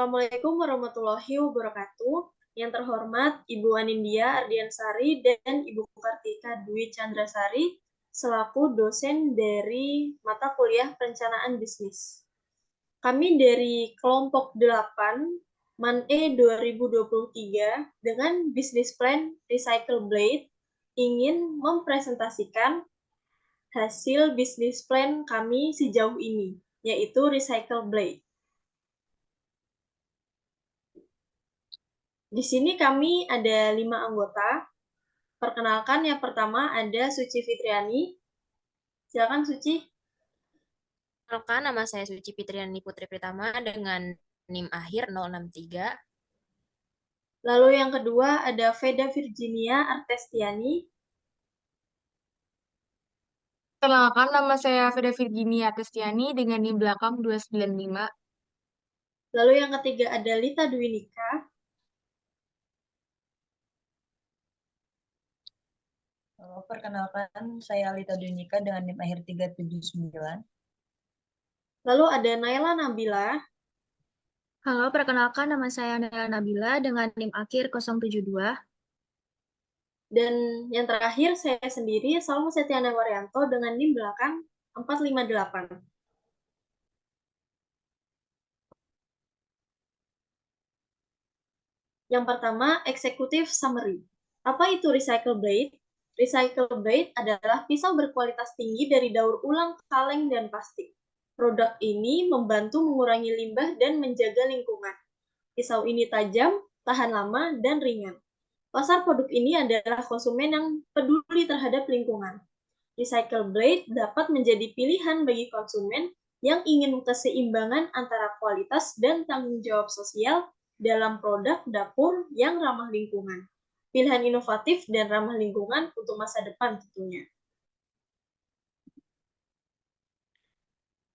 Assalamualaikum warahmatullahi wabarakatuh. Yang terhormat Ibu Anindya Ardiansari dan Ibu Kartika Dwi Chandrasari selaku dosen dari mata kuliah Perencanaan Bisnis. Kami dari kelompok 8 MAN-E 2023 dengan Business Plan Recycle Blade ingin mempresentasikan hasil bisnis plan kami sejauh ini, yaitu Recycle Blade. Di sini kami ada 5 anggota. Perkenalkan, yang pertama ada Suci Fitriani. Silakan Suci. Perkenalkan, nama saya Suci Fitriani Putri Pritama dengan NIM akhir 063. Lalu yang kedua ada Veda Virginia Artestiani. Perkenalkan, nama saya Veda Virginia Artestiani dengan NIM belakang 295. Lalu yang ketiga ada Lita Dwinika. Perkenalkan, saya Lita Dwinika dengan NIM akhir 379. Lalu ada Naila Nabila. Halo, perkenalkan nama saya Naila Nabila dengan NIM akhir 072. Dan yang terakhir saya sendiri, Salma Setiana Waryanto dengan NIM belakang 458. Yang pertama, Executive Summary. Apa itu Recycle Blade? Recycle Blade adalah pisau berkualitas tinggi dari daur ulang kaleng dan plastik. Produk ini membantu mengurangi limbah dan menjaga lingkungan. Pisau ini tajam, tahan lama, dan ringan. Pasar produk ini adalah konsumen yang peduli terhadap lingkungan. Recycle Blade dapat menjadi pilihan bagi konsumen yang ingin keseimbangan antara kualitas dan tanggung jawab sosial dalam produk dapur yang ramah lingkungan. Pilihan inovatif dan ramah lingkungan untuk masa depan tentunya.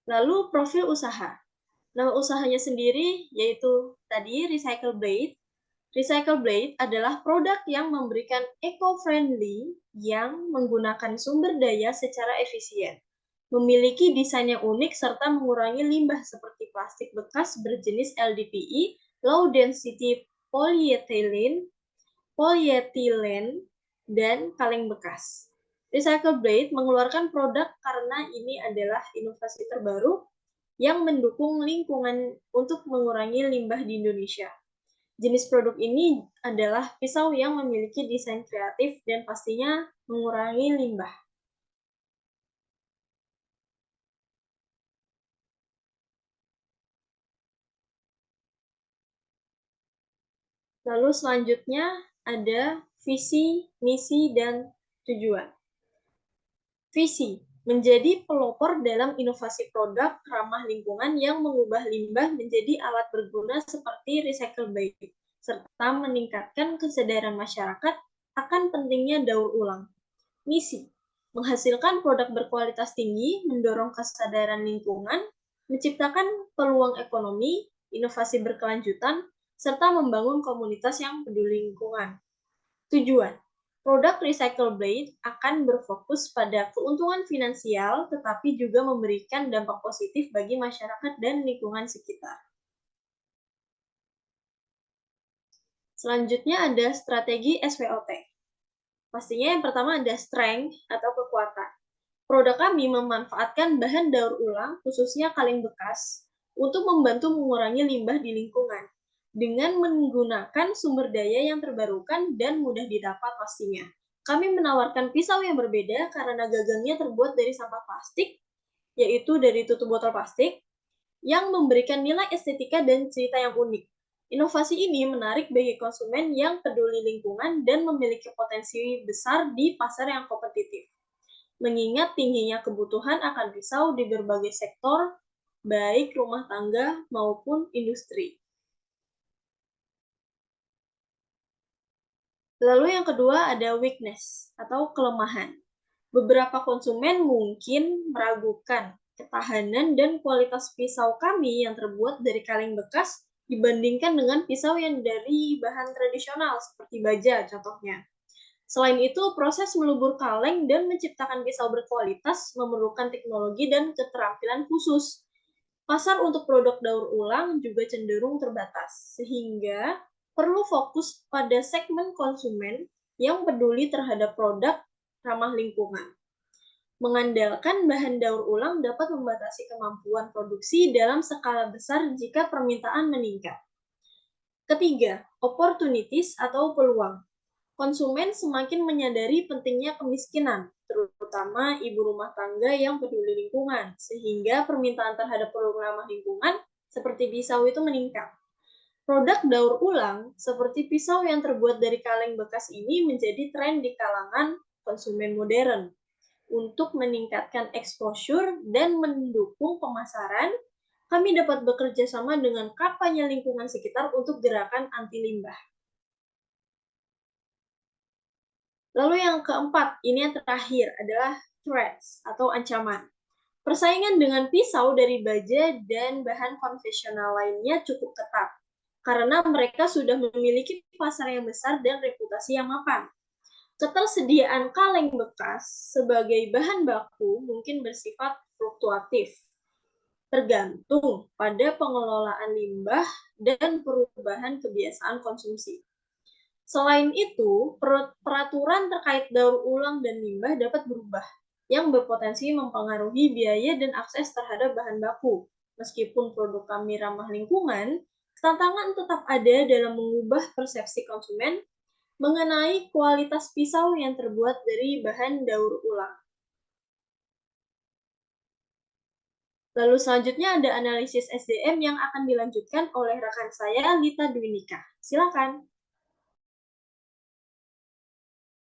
Lalu profil usaha. Nama usahanya sendiri yaitu tadi Recycle Blade. Recycle Blade adalah produk yang memberikan eco-friendly yang menggunakan sumber daya secara efisien, memiliki desain yang unik serta mengurangi limbah seperti plastik bekas berjenis LDPE, low density polyethylene, dan kaleng bekas. Recycle Blade mengeluarkan produk karena ini adalah inovasi terbaru yang mendukung lingkungan untuk mengurangi limbah di Indonesia. Jenis produk ini adalah pisau yang memiliki desain kreatif dan pastinya mengurangi limbah. Lalu selanjutnya ada visi, misi, dan tujuan. Visi, menjadi pelopor dalam inovasi produk ramah lingkungan yang mengubah limbah menjadi alat berguna seperti Recycle Blade, serta meningkatkan kesadaran masyarakat akan pentingnya daur ulang. Misi, menghasilkan produk berkualitas tinggi, mendorong kesadaran lingkungan, menciptakan peluang ekonomi, inovasi berkelanjutan, serta membangun komunitas yang peduli lingkungan. Tujuan, produk Recycle Blade akan berfokus pada keuntungan finansial, tetapi juga memberikan dampak positif bagi masyarakat dan lingkungan sekitar. Selanjutnya ada strategi SWOT. Pastinya yang pertama ada strength atau kekuatan. Produk kami memanfaatkan bahan daur ulang, khususnya kaleng bekas, untuk membantu mengurangi limbah di lingkungan, dengan menggunakan sumber daya yang terbarukan dan mudah didapat pastinya. Kami menawarkan pisau yang berbeda karena gagangnya terbuat dari sampah plastik, yaitu dari tutup botol plastik, yang memberikan nilai estetika dan cerita yang unik. Inovasi ini menarik bagi konsumen yang peduli lingkungan dan memiliki potensi besar di pasar yang kompetitif, mengingat tingginya kebutuhan akan pisau di berbagai sektor, baik rumah tangga maupun industri. Lalu yang kedua ada weakness atau kelemahan. Beberapa konsumen mungkin meragukan ketahanan dan kualitas pisau kami yang terbuat dari kaleng bekas dibandingkan dengan pisau yang dari bahan tradisional seperti baja contohnya. Selain itu, proses melubur kaleng dan menciptakan pisau berkualitas memerlukan teknologi dan keterampilan khusus. pasar untuk produk daur ulang juga cenderung terbatas, sehingga perlu fokus pada segmen konsumen yang peduli terhadap produk ramah lingkungan. Mengandalkan bahan daur ulang dapat membatasi kemampuan produksi dalam skala besar jika permintaan meningkat. Ketiga, opportunities atau peluang. Konsumen semakin menyadari pentingnya kemiskinan, terutama ibu rumah tangga yang peduli lingkungan, sehingga permintaan terhadap produk ramah lingkungan seperti pisau itu meningkat. Produk daur ulang seperti pisau yang terbuat dari kaleng bekas ini menjadi tren di kalangan konsumen modern untuk meningkatkan exposure dan mendukung pemasaran. Kami dapat bekerja sama dengan kampanye lingkungan sekitar untuk gerakan anti limbah. Lalu yang keempat, ini yang terakhir, adalah threats atau ancaman. Persaingan dengan pisau dari baja dan bahan konvensional lainnya cukup ketat, karena mereka sudah memiliki pasar yang besar dan reputasi yang mapan. Ketersediaan kaleng bekas sebagai bahan baku mungkin bersifat fluktuatif, tergantung pada pengelolaan limbah dan perubahan kebiasaan konsumsi. Selain itu, peraturan terkait daur ulang dan limbah dapat berubah, yang berpotensi mempengaruhi biaya dan akses terhadap bahan baku. Meskipun produk kami ramah lingkungan, tantangan tetap ada dalam mengubah persepsi konsumen mengenai kualitas pisau yang terbuat dari bahan daur ulang. Lalu selanjutnya ada analisis SDM yang akan dilanjutkan oleh rekan saya, Lita Dwinika. Silakan.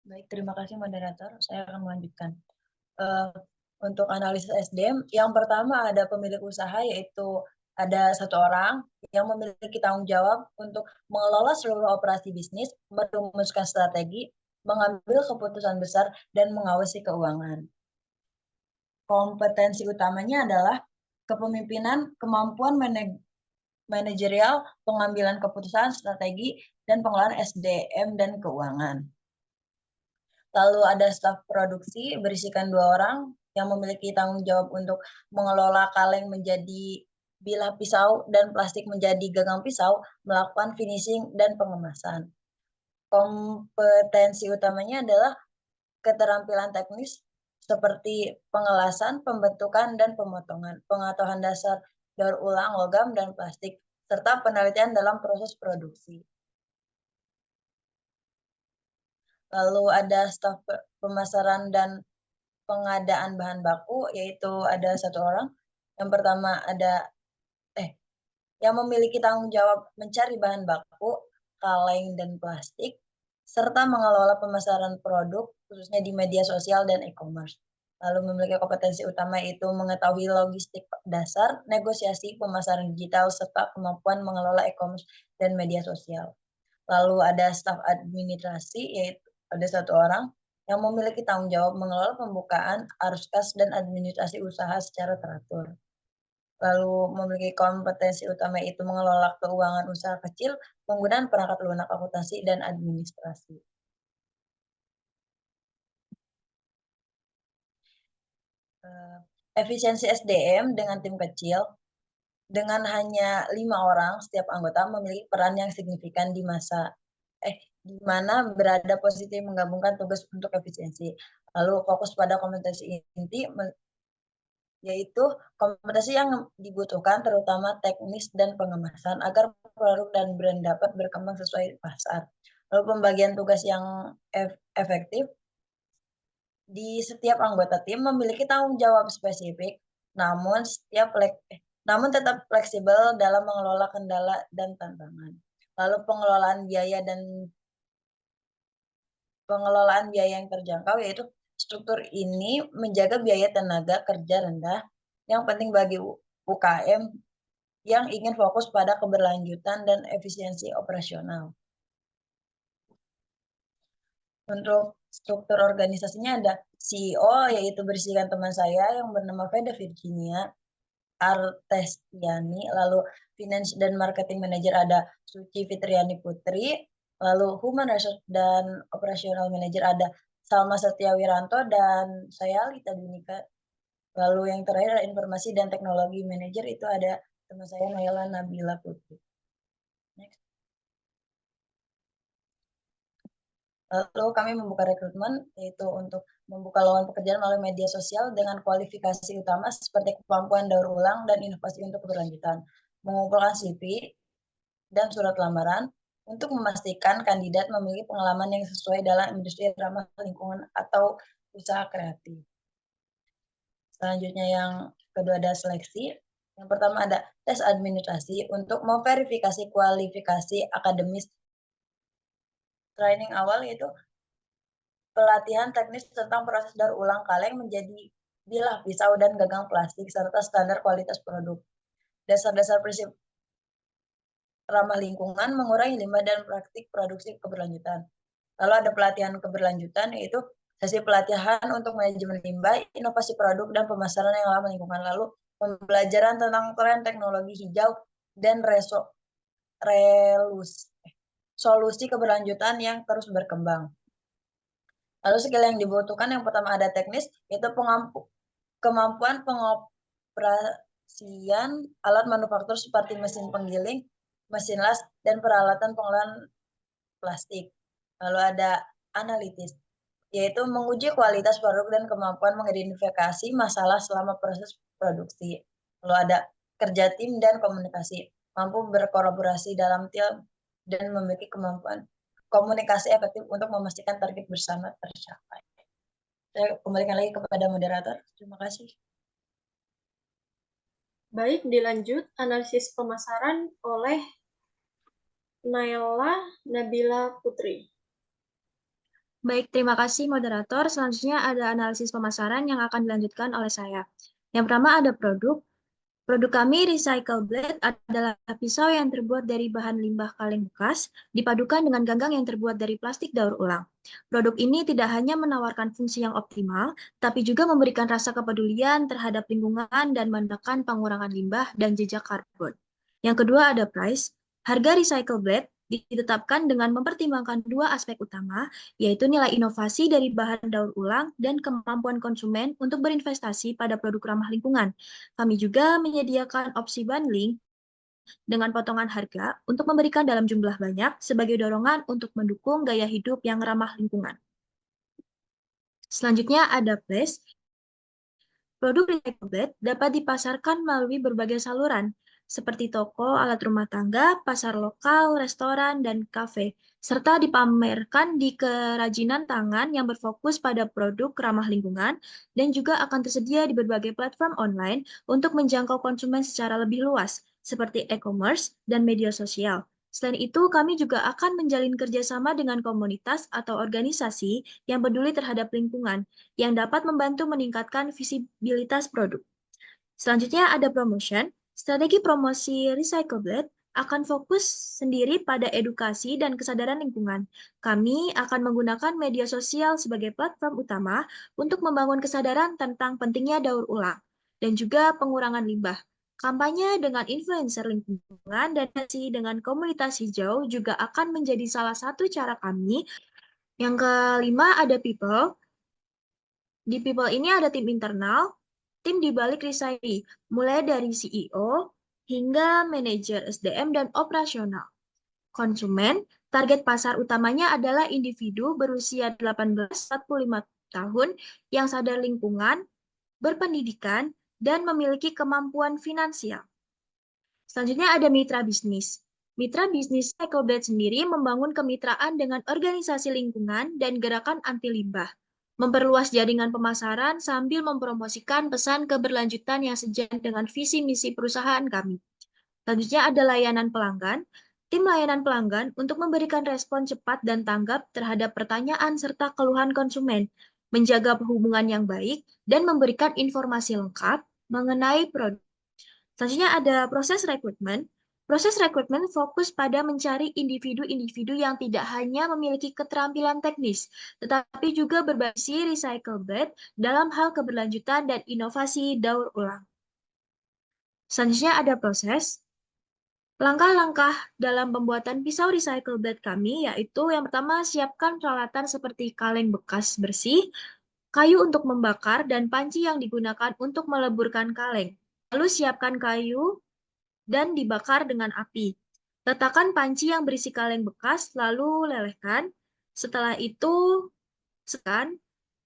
Baik, terima kasih moderator. Saya akan melanjutkan. Untuk analisis SDM, yang pertama ada pemilik usaha, yaitu ada satu orang yang memiliki tanggung jawab untuk mengelola seluruh operasi bisnis, merumuskan strategi, mengambil keputusan besar, dan mengawasi keuangan. Kompetensi utamanya adalah kepemimpinan, kemampuan manajerial, pengambilan keputusan, strategi, dan pengelolaan SDM dan keuangan. Lalu ada staf produksi berisikan 2 orang yang memiliki tanggung jawab untuk mengelola kaleng menjadi bilah pisau dan plastik menjadi gagang pisau, melakukan finishing dan pengemasan. Kompetensi utamanya adalah keterampilan teknis seperti pengelasan, pembentukan, dan pemotongan, pengetahuan dasar daur ulang logam dan plastik, serta penelitian dalam proses produksi. Lalu ada staf pemasaran dan pengadaan bahan baku, yaitu ada satu orang. Yang pertama ada yang memiliki tanggung jawab mencari bahan baku, kaleng, dan plastik, serta mengelola pemasaran produk, khususnya di media sosial dan e-commerce. Lalu memiliki kompetensi utama yaitu mengetahui logistik dasar, negosiasi, pemasaran digital, serta kemampuan mengelola e-commerce dan media sosial. Lalu ada staf administrasi, yaitu ada satu orang yang memiliki tanggung jawab mengelola pembukaan, arus kas, dan administrasi usaha secara teratur. Lalu memiliki kompetensi utama itu mengelola keuangan usaha kecil, penggunaan perangkat lunak akuntansi, dan administrasi. Efisiensi SDM dengan tim kecil, dengan hanya 5 orang, setiap anggota memiliki peran yang signifikan di mana berada posisi menggabungkan tugas untuk efisiensi. Lalu fokus pada kompetensi inti, yaitu kompetensi yang dibutuhkan terutama teknis dan pengemasan agar produk dan brand dapat berkembang sesuai pasar. Lalu pembagian tugas yang efektif, di setiap anggota tim memiliki tanggung jawab spesifik, namun tetap fleksibel dalam mengelola kendala dan tantangan. Lalu pengelolaan biaya yang terjangkau, yaitu struktur ini menjaga biaya tenaga kerja rendah yang penting bagi UKM yang ingin fokus pada keberlanjutan dan efisiensi operasional. Untuk struktur organisasinya ada CEO, yaitu berisikan teman saya yang bernama Veda Virginia Artestiani, lalu Finance dan Marketing Manager ada Suci Fitriani Putri, lalu Human Resource dan Operational Manager ada Salma Setia Wiranto, dan saya Lita Dwinika. Lalu yang terakhir informasi dan teknologi manager, itu ada teman saya Naila Nabila Putri. Next. Lalu kami membuka rekrutmen, yaitu untuk membuka lowongan pekerjaan melalui media sosial dengan kualifikasi utama seperti kemampuan daur ulang dan inovasi untuk keberlanjutan, mengumpulkan CV dan surat lamaran untuk memastikan kandidat memiliki pengalaman yang sesuai dalam industri ramah lingkungan atau usaha kreatif. Selanjutnya yang kedua ada seleksi. Yang pertama ada tes administrasi untuk memverifikasi kualifikasi akademis. Training awal yaitu pelatihan teknis tentang proses daur ulang kaleng menjadi bilah pisau dan gagang plastik serta standar kualitas produk. Dasar-dasar prinsip ramah lingkungan, mengurangi limbah dan praktik produksi keberlanjutan. Lalu ada pelatihan keberlanjutan, yaitu sesi pelatihan untuk manajemen limbah, inovasi produk, dan pemasaran yang ramah lingkungan. Lalu pembelajaran tentang tren teknologi hijau dan solusi keberlanjutan yang terus berkembang. Lalu skill yang dibutuhkan, yang pertama ada teknis, yaitu kemampuan pengoperasian alat manufaktur seperti mesin penggiling, mesin las, dan peralatan pengolahan plastik. Lalu ada analitis, yaitu menguji kualitas produk dan kemampuan mengidentifikasi masalah selama proses produksi. Lalu ada kerja tim dan komunikasi, mampu berkolaborasi dalam tim dan memiliki kemampuan komunikasi efektif untuk memastikan target bersama tercapai. Saya kembalikan lagi kepada moderator. Terima kasih. Baik, dilanjut analisis pemasaran oleh Naila Nabila Putri. Baik, terima kasih moderator. Selanjutnya ada analisis pemasaran yang akan dilanjutkan oleh saya. Yang pertama ada produk. Produk kami Recycle Blade adalah pisau yang terbuat dari bahan limbah kaleng bekas, dipadukan dengan ganggang yang terbuat dari plastik daur ulang. Produk ini tidak hanya menawarkan fungsi yang optimal, tapi juga memberikan rasa kepedulian terhadap lingkungan dan menekan pengurangan limbah dan jejak karbon. Yang kedua ada price. Harga Recycle Blade ditetapkan dengan mempertimbangkan dua aspek utama, yaitu nilai inovasi dari bahan daur ulang dan kemampuan konsumen untuk berinvestasi pada produk ramah lingkungan. Kami juga menyediakan opsi bundling dengan potongan harga untuk memberikan dalam jumlah banyak sebagai dorongan untuk mendukung gaya hidup yang ramah lingkungan. Selanjutnya ada place. Produk Recycle Blade dapat dipasarkan melalui berbagai saluran, seperti toko, alat rumah tangga, pasar lokal, restoran, dan kafe, serta dipamerkan di kerajinan tangan yang berfokus pada produk ramah lingkungan, dan juga akan tersedia di berbagai platform online untuk menjangkau konsumen secara lebih luas, seperti e-commerce dan media sosial. Selain itu, kami juga akan menjalin kerjasama dengan komunitas atau organisasi yang peduli terhadap lingkungan, yang dapat membantu meningkatkan visibilitas produk. Selanjutnya ada promotion. Strategi promosi Recycle Blade akan fokus sendiri pada edukasi dan kesadaran lingkungan. Kami akan menggunakan media sosial sebagai platform utama untuk membangun kesadaran tentang pentingnya daur ulang dan juga pengurangan limbah. Kampanye dengan influencer lingkungan dan dengan komunitas hijau juga akan menjadi salah satu cara kami. Yang kelima ada people. Di people ini ada tim internal, tim di balik Recycle, mulai dari CEO hingga manajer SDM dan operasional. Konsumen, target pasar utamanya adalah individu berusia 18-45 tahun yang sadar lingkungan, berpendidikan, dan memiliki kemampuan finansial. Selanjutnya ada mitra bisnis. Mitra bisnis Recycle Blade sendiri membangun kemitraan dengan organisasi lingkungan dan gerakan anti limbah, memperluas jaringan pemasaran sambil mempromosikan pesan keberlanjutan yang sejalan dengan visi misi perusahaan kami. Selanjutnya ada layanan pelanggan. Tim layanan pelanggan untuk memberikan respon cepat dan tanggap terhadap pertanyaan serta keluhan konsumen, menjaga hubungan yang baik, dan memberikan informasi lengkap mengenai produk. Selanjutnya ada proses rekrutmen. Proses rekrutmen fokus pada mencari individu-individu yang tidak hanya memiliki keterampilan teknis, tetapi juga berbasis Recycle Blade dalam hal keberlanjutan dan inovasi daur ulang. Selanjutnya ada proses. Langkah-langkah dalam pembuatan pisau Recycle Blade kami yaitu yang pertama siapkan peralatan seperti kaleng bekas bersih, kayu untuk membakar, dan panci yang digunakan untuk meleburkan kaleng. Lalu siapkan kayu dan dibakar dengan api. Letakkan panci yang berisi kaleng bekas, lalu lelehkan. Setelah itu, sekan,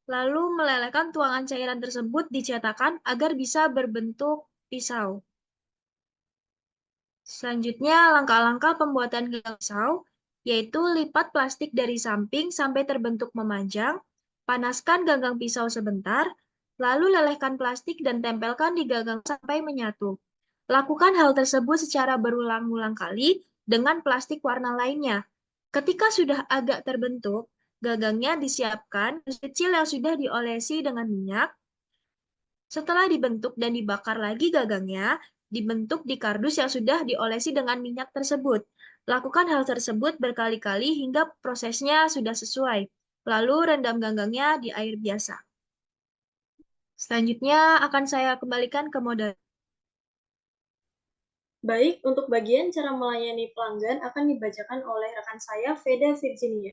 lalu melelehkan tuangan cairan tersebut dicetakan agar bisa berbentuk pisau. Selanjutnya, langkah-langkah pembuatan gagang pisau, yaitu lipat plastik dari samping sampai terbentuk memanjang, panaskan gagang pisau sebentar, lalu lelehkan plastik dan tempelkan di gagang sampai menyatu. Lakukan hal tersebut secara berulang-ulang kali dengan plastik warna lainnya. Ketika sudah agak terbentuk, gagangnya disiapkan kecil yang sudah diolesi dengan minyak. Setelah dibentuk dan dibakar lagi gagangnya, dibentuk di kardus yang sudah diolesi dengan minyak tersebut. Lakukan hal tersebut berkali-kali hingga prosesnya sudah sesuai. Lalu rendam gagangnya di air biasa. Selanjutnya akan saya kembalikan ke model. Baik, untuk bagian cara melayani pelanggan akan dibacakan oleh rekan saya, Veda Virginia.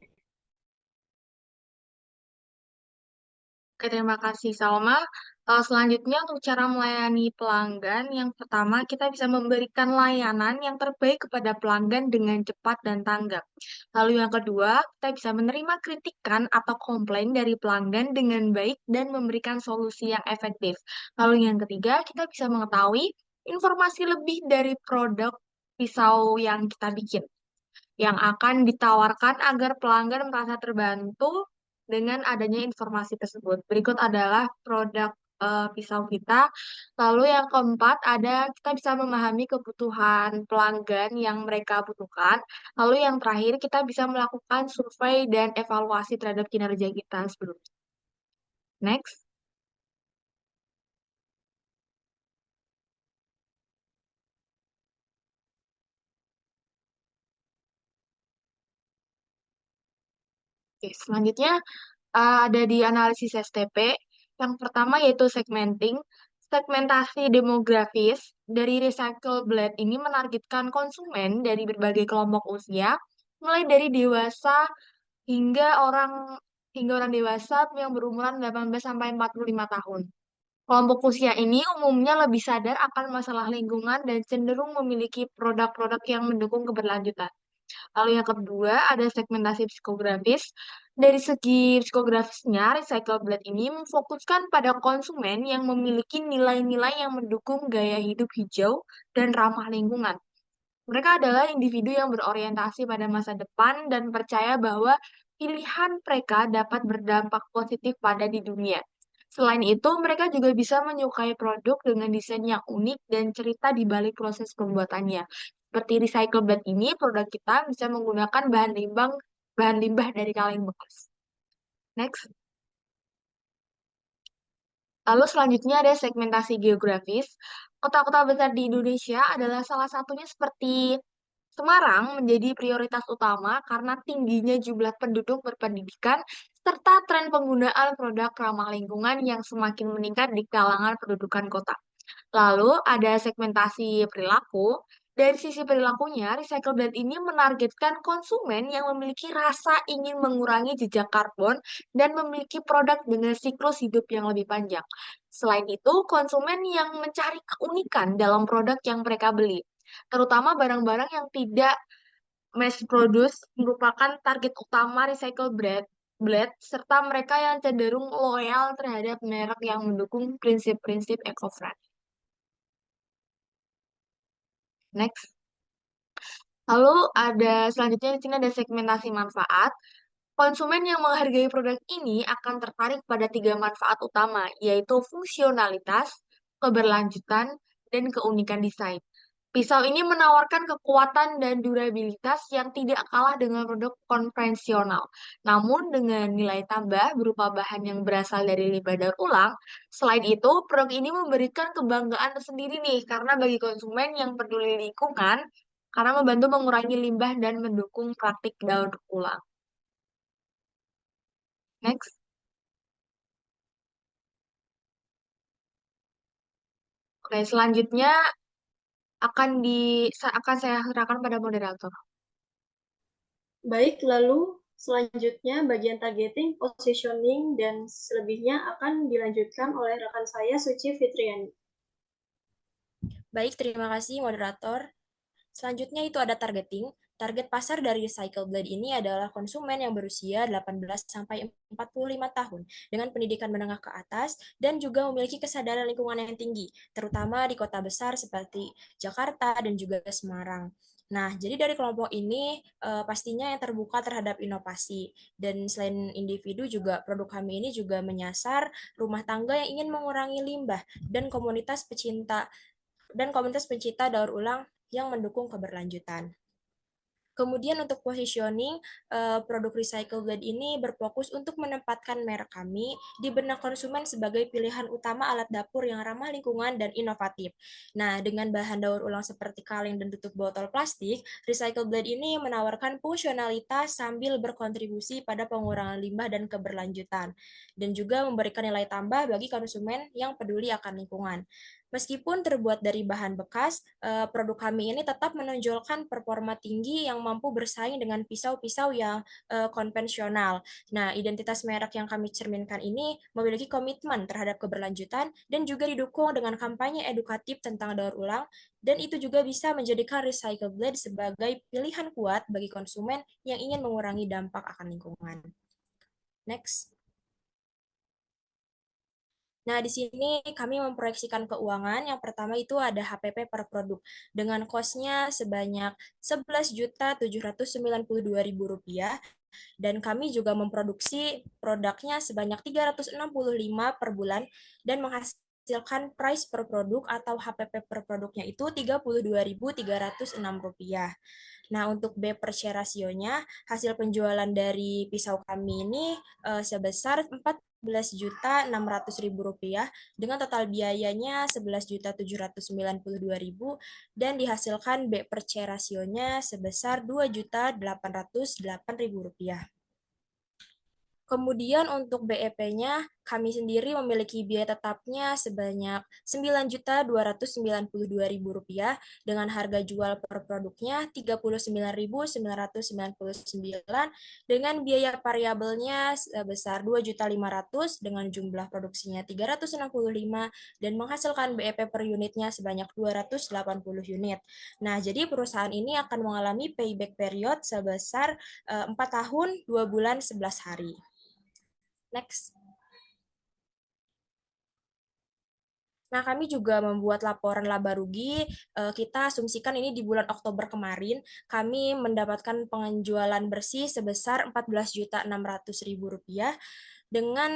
Oke, terima kasih Salma. Selanjutnya untuk cara melayani pelanggan, yang pertama kita bisa memberikan layanan yang terbaik kepada pelanggan dengan cepat dan tanggap. Lalu yang kedua, kita bisa menerima kritikan atau komplain dari pelanggan dengan baik dan memberikan solusi yang efektif. Lalu yang ketiga, kita bisa mengetahui informasi lebih dari produk pisau yang kita bikin, yang akan ditawarkan agar pelanggan merasa terbantu dengan adanya informasi tersebut. Berikut adalah produk pisau kita. Lalu yang keempat ada kita bisa memahami kebutuhan pelanggan yang mereka butuhkan. Lalu yang terakhir kita bisa melakukan survei dan evaluasi terhadap kinerja kita sebelumnya. Next. Oke, selanjutnya ada di analisis STP. Yang pertama yaitu segmenting. Segmentasi demografis dari Recycle Blade ini menargetkan konsumen dari berbagai kelompok usia, mulai dari dewasa hingga orang dewasa yang berumuran 18 sampai 45 tahun. Kelompok usia ini umumnya lebih sadar akan masalah lingkungan dan cenderung memiliki produk-produk yang mendukung keberlanjutan. Lalu yang kedua ada segmentasi psikografis. Dari segi psikografisnya, Recycle Blade ini memfokuskan pada konsumen yang memiliki nilai-nilai yang mendukung gaya hidup hijau dan ramah lingkungan. Mereka adalah individu yang berorientasi pada masa depan dan percaya bahwa pilihan mereka dapat berdampak positif pada di dunia. Selain itu, mereka juga bisa menyukai produk dengan desain yang unik dan cerita di balik proses pembuatannya. Seperti Recycle Blade ini, produk kita bisa menggunakan bahan limbah dari kaleng bekas. Next. Lalu selanjutnya ada segmentasi geografis. Kota-kota besar di Indonesia adalah salah satunya seperti Semarang menjadi prioritas utama karena tingginya jumlah penduduk berpendidikan serta tren penggunaan produk ramah lingkungan yang semakin meningkat di kalangan pendudukan kota. Lalu ada segmentasi perilaku. Dari sisi perilakunya, Recycle Blade ini menargetkan konsumen yang memiliki rasa ingin mengurangi jejak karbon dan memiliki produk dengan siklus hidup yang lebih panjang. Selain itu, konsumen yang mencari keunikan dalam produk yang mereka beli, terutama barang-barang yang tidak mass produce merupakan target utama Recycle Blade, serta mereka yang cenderung loyal terhadap merek yang mendukung prinsip-prinsip eco-friendly. Next. Lalu ada selanjutnya di sini ada segmentasi manfaat. Konsumen yang menghargai produk ini akan tertarik pada 3 manfaat utama, yaitu fungsionalitas, keberlanjutan, dan keunikan desain. Pisau ini menawarkan kekuatan dan durabilitas yang tidak kalah dengan produk konvensional. Namun dengan nilai tambah berupa bahan yang berasal dari limbah daur ulang. Selain itu, produk ini memberikan kebanggaan tersendiri nih, karena bagi konsumen yang peduli lingkungan, karena membantu mengurangi limbah dan mendukung praktik daur ulang. Next. Oke, selanjutnya akan saya serahkan pada moderator. Baik, lalu Selanjutnya, bagian targeting, positioning, dan selebihnya akan dilanjutkan oleh rekan saya, Suci Fitriani. Baik, terima kasih moderator. Selanjutnya itu ada targeting. Target pasar dari Recycle Blade ini adalah konsumen yang berusia 18 sampai 45 tahun dengan pendidikan menengah ke atas dan juga memiliki kesadaran lingkungan yang tinggi, terutama di kota besar seperti Jakarta dan juga Semarang. Nah, jadi dari kelompok ini pastinya yang terbuka terhadap inovasi. Dan selain individu juga produk kami ini juga menyasar rumah tangga yang ingin mengurangi limbah dan komunitas pencinta daur ulang yang mendukung keberlanjutan. Kemudian untuk positioning, produk Recycle Blade ini berfokus untuk menempatkan merek kami di benak konsumen sebagai pilihan utama alat dapur yang ramah lingkungan dan inovatif. Nah, dengan bahan daur ulang seperti kaleng dan tutup botol plastik, Recycle Blade ini menawarkan fungsionalitas sambil berkontribusi pada pengurangan limbah dan keberlanjutan, dan juga memberikan nilai tambah bagi konsumen yang peduli akan lingkungan. Meskipun terbuat dari bahan bekas, produk kami ini tetap menonjolkan performa tinggi yang mampu bersaing dengan pisau-pisau yang konvensional. Nah, identitas merek yang kami cerminkan ini memiliki komitmen terhadap keberlanjutan dan juga didukung dengan kampanye edukatif tentang daur ulang, dan itu juga bisa menjadikan Recycle Blade sebagai pilihan kuat bagi konsumen yang ingin mengurangi dampak akan lingkungan. Next. Nah, di sini kami memproyeksikan keuangan. Yang pertama itu ada HPP per produk dengan kosnya sebanyak Rp11.792.000 dan kami juga memproduksi produknya sebanyak 365 per bulan dan menghasilkan price per produk atau HPP per produknya itu Rp32.306. Nah, untuk B per share rasionya, hasil penjualan dari pisau kami ini sebesar Rp14.600.000 dengan total biayanya Rp11.792.000 dan dihasilkan B per C rasionya sebesar Rp2.808.000. Kemudian untuk BEP-nya, kami sendiri memiliki biaya tetapnya sebanyak Rp9.292.000 dengan harga jual per produknya Rp39.999 dengan biaya variabelnya sebesar Rp2.500.000 dengan jumlah produksinya 365 dan menghasilkan BEP per unitnya sebanyak 280 unit. Nah, jadi perusahaan ini akan mengalami payback period sebesar 4 tahun, 2 bulan, 11 hari. Next. Nah, kami juga membuat laporan laba rugi. Kita asumsikan ini di bulan Oktober kemarin, kami mendapatkan penjualan bersih sebesar Rp14.600.000 dengan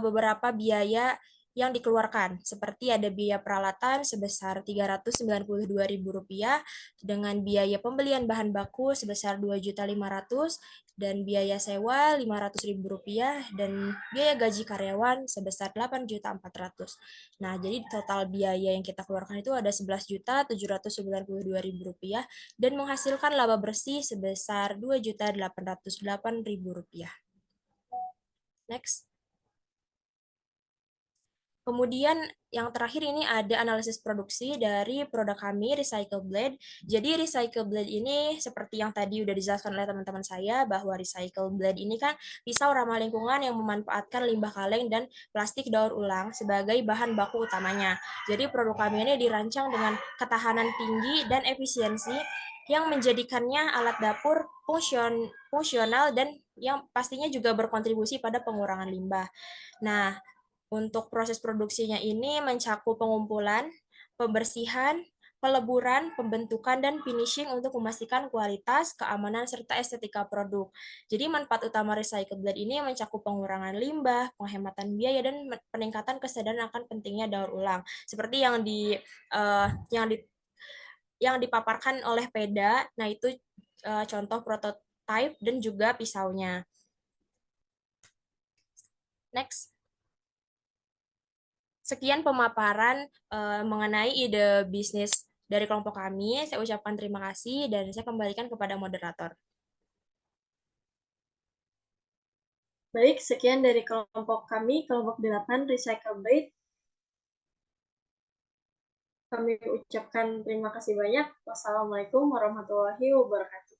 beberapa biaya yang dikeluarkan, seperti ada biaya peralatan sebesar Rp392.000 dengan biaya pembelian bahan baku sebesar Rp2.500.000 dan biaya sewa Rp500.000 dan biaya gaji karyawan sebesar Rp8.400.000. Nah, jadi total biaya yang kita keluarkan itu ada Rp11.792.000 dan menghasilkan laba bersih sebesar Rp2.808.000. Next. Kemudian yang terakhir ini ada analisis produksi dari produk kami, Recycle Blade. Jadi Recycle Blade ini seperti yang tadi udah dijelaskan oleh teman-teman saya, bahwa Recycle Blade ini kan pisau ramah lingkungan yang memanfaatkan limbah kaleng dan plastik daur ulang sebagai bahan baku utamanya. Jadi produk kami ini dirancang dengan ketahanan tinggi dan efisiensi yang menjadikannya alat dapur fungsional dan yang pastinya juga berkontribusi pada pengurangan limbah. Nah, untuk proses produksinya ini mencakup pengumpulan, pembersihan, peleburan, pembentukan, dan finishing untuk memastikan kualitas, keamanan, serta estetika produk. Jadi manfaat utama Recycle Blade ini mencakup pengurangan limbah, penghematan biaya, dan peningkatan kesadaran akan pentingnya daur ulang. Seperti yang dipaparkan oleh PEDA, nah itu contoh prototipe dan juga pisaunya. Next. Sekian pemaparan mengenai ide bisnis dari kelompok kami. Saya ucapkan terima kasih dan saya kembalikan kepada moderator. Baik, sekian dari kelompok kami, kelompok 8 Recycle Blade. Kami ucapkan terima kasih banyak. Wassalamualaikum warahmatullahi wabarakatuh.